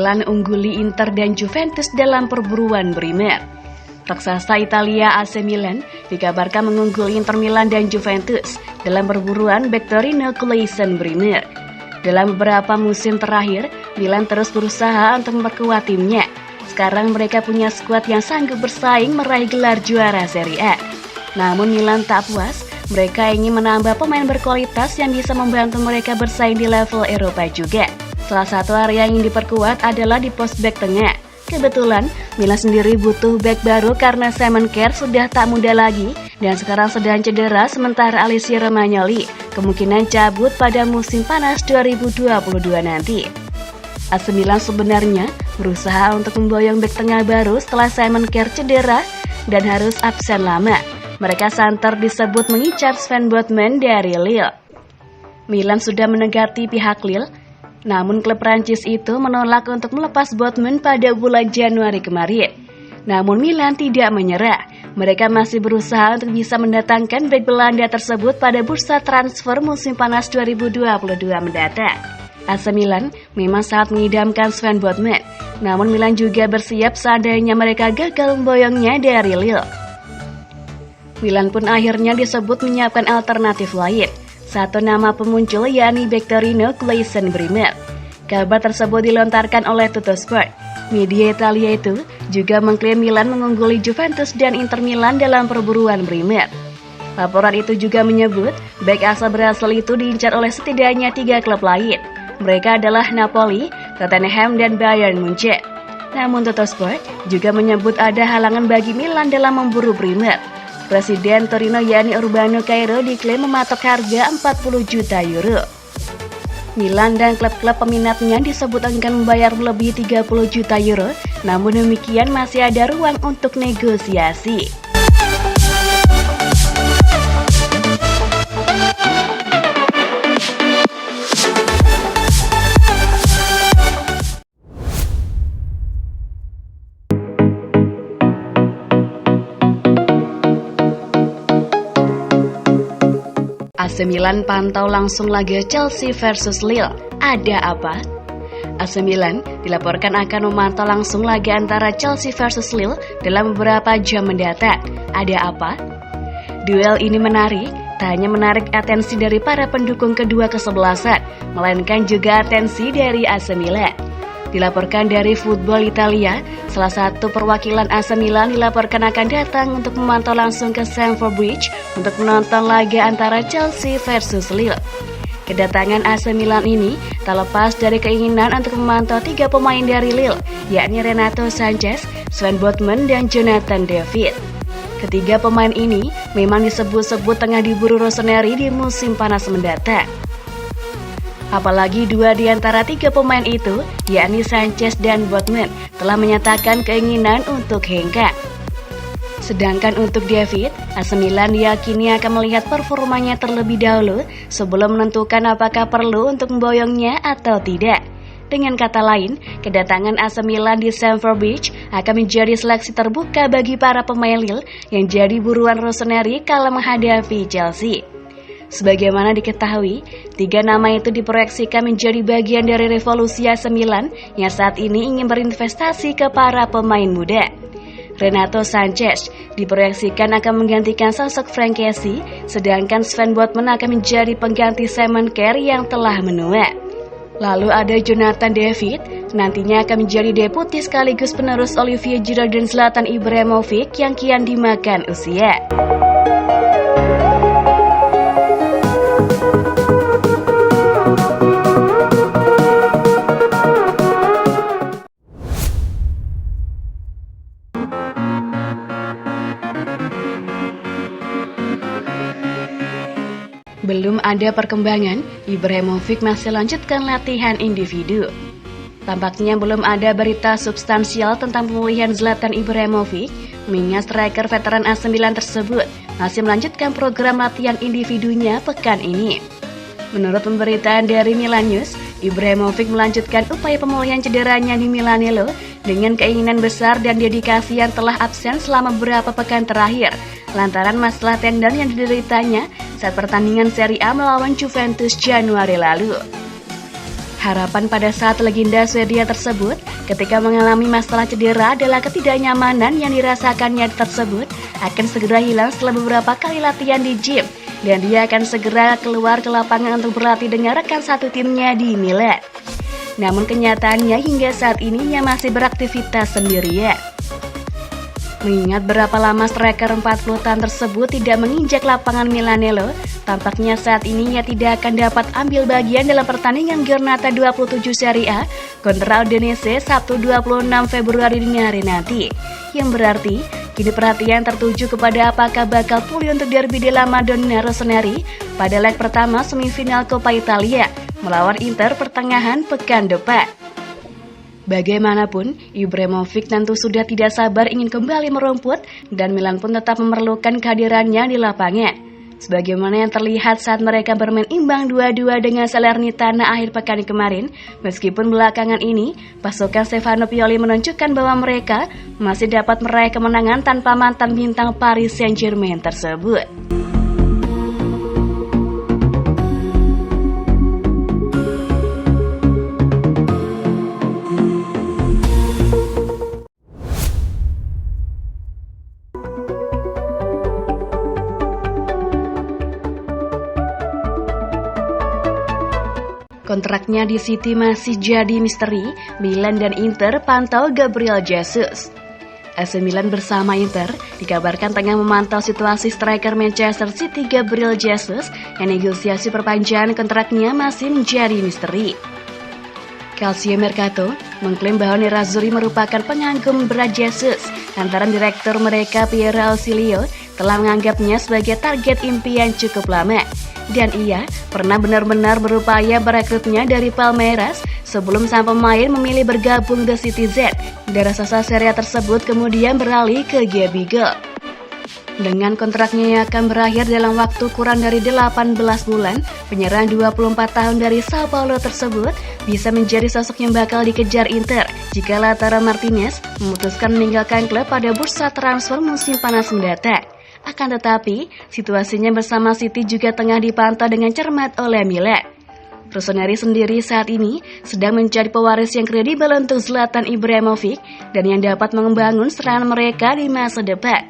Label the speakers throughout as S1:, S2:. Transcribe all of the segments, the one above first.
S1: Milan ungguli Inter dan Juventus dalam perburuan Bremer. Raksasa Italia AC Milan dikabarkan mengungguli Inter Milan dan Juventus dalam perburuan bek Torino Clayson Bremer. Dalam beberapa musim terakhir, Milan terus berusaha untuk memperkuat timnya. Sekarang mereka punya skuad yang sanggup bersaing meraih gelar juara Serie A. Namun Milan tak puas, mereka ingin menambah pemain berkualitas yang bisa membantu mereka bersaing di level Eropa juga. Salah satu area yang diperkuat adalah di pos bek tengah. Kebetulan, Milan sendiri butuh bek baru karena Simon Kjær sudah tak muda lagi dan sekarang sedang cedera, sementara Alessio Romagnoli kemungkinan cabut pada musim panas 2022 nanti. AC Milan sebenarnya berusaha untuk memboyong bek tengah baru setelah Simon Kjær cedera dan harus absen lama. Mereka santer disebut mengincar Sven Botman dari Lille. Milan sudah menegati pihak Lille, namun klub Prancis itu menolak untuk melepas Botman pada bulan Januari kemarin. Namun Milan tidak menyerah. Mereka masih berusaha untuk bisa mendatangkan bek Belanda tersebut pada bursa transfer musim panas 2022 mendatang. AC Milan memang sangat mengidamkan Sven Botman, namun Milan juga bersiap seandainya mereka gagal memboyongnya dari Lille. Milan pun akhirnya disebut menyiapkan alternatif lain. Satu nama pemuncul yakni bek Torino Clayson Bremer. Kabar tersebut dilontarkan oleh Tuttosport. Media Italia itu juga mengklaim Milan mengungguli Juventus dan Inter Milan dalam perburuan Bremer. Laporan itu juga menyebut bek asal Brasil itu diincar oleh setidaknya 3 klub lain. Mereka adalah Napoli, Tottenham, dan Bayern Munchen. Namun Tuttosport juga menyebut ada halangan bagi Milan dalam memburu Bremer. Presiden Torino yakni Urbano Cairo diklaim mematok harga 40 juta euro. Milan dan klub-klub peminatnya disebut akan membayar lebih 30 juta euro, namun demikian masih ada ruang untuk negosiasi. AC Milan pantau langsung laga Chelsea versus Lille. Ada apa? AC Milan dilaporkan akan memantau langsung laga antara Chelsea versus Lille dalam beberapa jam mendatang. Ada apa? Duel ini menarik, tak hanya menarik atensi dari para pendukung kedua kesebelasan, melainkan juga atensi dari AC Milan. Dilaporkan dari Football Italia, salah satu perwakilan AC Milan dilaporkan akan datang untuk memantau langsung ke Stamford Bridge untuk menonton laga antara Chelsea versus Lille. Kedatangan AC Milan ini tak lepas dari keinginan untuk memantau 3 pemain dari Lille, yakni Renato Sanches, Sven Botman, dan Jonathan David. Ketiga pemain ini memang disebut-sebut tengah diburu Rossoneri di musim panas mendatang. Apalagi 2 di antara 3 pemain itu, yakni Sanches dan Botman, telah menyatakan keinginan untuk hengkang. Sedangkan untuk David, AC Milan diyakini akan melihat performanya terlebih dahulu sebelum menentukan apakah perlu untuk memboyongnya atau tidak. Dengan kata lain, kedatangan AC Milan di Stamford Bridge akan menjadi seleksi terbuka bagi para pemain Lille yang jadi buruan Rossoneri kala menghadapi Chelsea. Sebagaimana diketahui, 3 nama itu diproyeksikan menjadi bagian dari revolusi AC Milan yang saat ini ingin berinvestasi ke para pemain muda. Renato Sanches diproyeksikan akan menggantikan sosok Frank Kessie, sedangkan Sven Botman akan menjadi pengganti Simon Kjær yang telah menua. Lalu ada Jonathan David, nantinya akan menjadi deputi sekaligus penerus Olivier Giroud dan Zlatan Ibrahimovic yang kian dimakan usia. Belum ada perkembangan, Ibrahimovic masih lanjutkan latihan individu. Tampaknya belum ada berita substansial tentang pemulihan Zlatan Ibrahimovic, mengingat striker veteran AC Milan tersebut masih melanjutkan program latihan individunya pekan ini. Menurut pemberitaan dari Milan News, Ibrahimovic melanjutkan upaya pemulihan cederanya di Milanello dengan keinginan besar dan dedikasi yang telah absen selama beberapa pekan terakhir, lantaran masalah tendon yang dideritanya saat pertandingan Serie A melawan Juventus Januari lalu. Harapan pada saat legenda Swedia tersebut ketika mengalami masalah cedera adalah ketidaknyamanan yang dirasakannya tersebut akan segera hilang setelah beberapa kali latihan di gym, dan dia akan segera keluar ke lapangan untuk berlatih dengan rekan satu timnya di Milan. Namun kenyataannya hingga saat ini ia masih beraktivitas sendirian. Mengingat berapa lama striker 40 tahun tersebut tidak menginjak lapangan Milanello, tampaknya saat ini ia tidak akan dapat ambil bagian dalam pertandingan Giornata 27 Serie A kontra Udinese Sabtu 26 Februari dini hari nanti. Yang berarti, kini perhatian tertuju kepada apakah bakal pulih untuk derby della Madonnina Rossoneri pada leg pertama semifinal Coppa Italia melawan Inter pertengahan pekan depan. Bagaimanapun, Ibrahimovic tentu sudah tidak sabar ingin kembali merumput dan Milan pun tetap memerlukan kehadirannya di lapangan. Sebagaimana yang terlihat saat mereka bermain imbang 2-2 dengan Salernitana akhir pekan kemarin, meskipun belakangan ini pasukan Stefano Pioli menunjukkan bahwa mereka masih dapat meraih kemenangan tanpa mantan bintang Paris Saint-Germain tersebut. Kontraknya di City masih jadi misteri. Milan dan Inter pantau Gabriel Jesus. AC Milan bersama Inter dikabarkan tengah memantau situasi striker Manchester City Gabriel Jesus yang negosiasi perpanjangan kontraknya masih menjadi misteri. Calcio Mercato mengklaim bahwa Nerazzurri merupakan pengagum berat Jesus. Lantaran direktur mereka Piero Ausilio telah menganggapnya sebagai target impian cukup lama. Dan ia pernah benar-benar berupaya merekrutnya dari Palmeiras sebelum sang pemain memilih bergabung The Citizen. Dan raksasa Serie A tersebut kemudian beralih ke Gabigol. Dengan kontraknya yang akan berakhir dalam waktu kurang dari 18 bulan, penyerang 24 tahun dari Sao Paulo tersebut bisa menjadi sosok yang bakal dikejar Inter jika Lautaro Martinez memutuskan meninggalkan klub pada bursa transfer musim panas mendatang. Akan tetapi, situasinya bersama City juga tengah dipantau dengan cermat oleh Milan. Rossoneri sendiri saat ini sedang mencari pewaris yang kredibel untuk Zlatan Ibrahimovic dan yang dapat membangun serangan mereka di masa depan.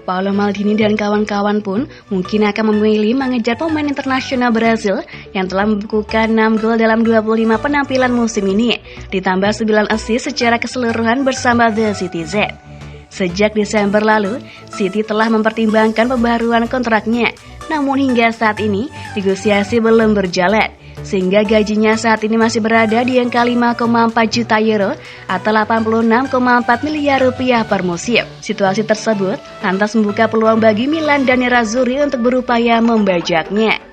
S1: Paolo Maldini dan kawan-kawan pun mungkin akan memilih mengejar pemain internasional Brazil yang telah membukukan 6 gol dalam 25 penampilan musim ini, ditambah 9 assist secara keseluruhan bersama The Citizen. Sejak Desember lalu, City telah mempertimbangkan pembaharuan kontraknya. Namun hingga saat ini, negosiasi belum berjalan. Sehingga gajinya saat ini masih berada di angka 5,4 juta euro atau 86,4 miliar rupiah per musim. Situasi tersebut lantas membuka peluang bagi Milan dan Nerazzurri untuk berupaya membajaknya.